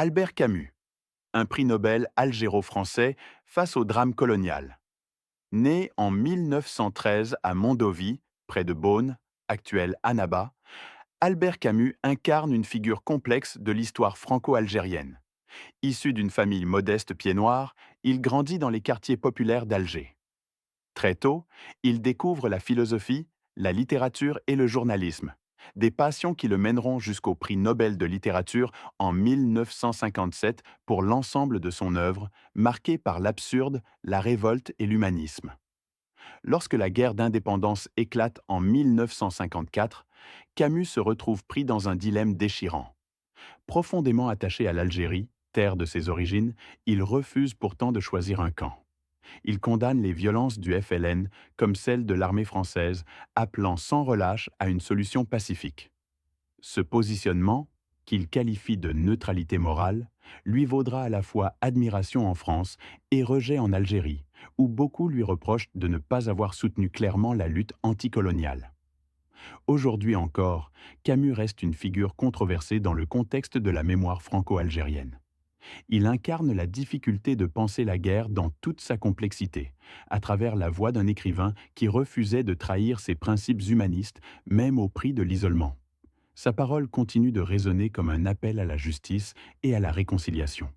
Albert Camus, un prix Nobel algéro-français face au drame colonial. Né en 1913 à Mondovì, près de Beaune, actuel Annaba, Albert Camus incarne une figure complexe de l'histoire franco-algérienne. Issu d'une famille modeste pied-noir, il grandit dans les quartiers populaires d'Alger. Très tôt, il découvre la philosophie, la littérature et le journalisme, des passions qui le mèneront jusqu'au prix Nobel de littérature en 1957 pour l'ensemble de son œuvre, marquée par l'absurde, la révolte et l'humanisme. Lorsque la guerre d'indépendance éclate en 1954, Camus se retrouve pris dans un dilemme déchirant. Profondément attaché à l'Algérie, terre de ses origines, il refuse pourtant de choisir un camp. Il condamne les violences du FLN comme celles de l'armée française, appelant sans relâche à une solution pacifique. Ce positionnement, qu'il qualifie de neutralité morale, lui vaudra à la fois admiration en France et rejet en Algérie, où beaucoup lui reprochent de ne pas avoir soutenu clairement la lutte anticoloniale. Aujourd'hui encore, Camus reste une figure controversée dans le contexte de la mémoire franco-algérienne. Il incarne la difficulté de penser la guerre dans toute sa complexité, à travers la voix d'un écrivain qui refusait de trahir ses principes humanistes, même au prix de l'isolement. Sa parole continue de résonner comme un appel à la justice et à la réconciliation.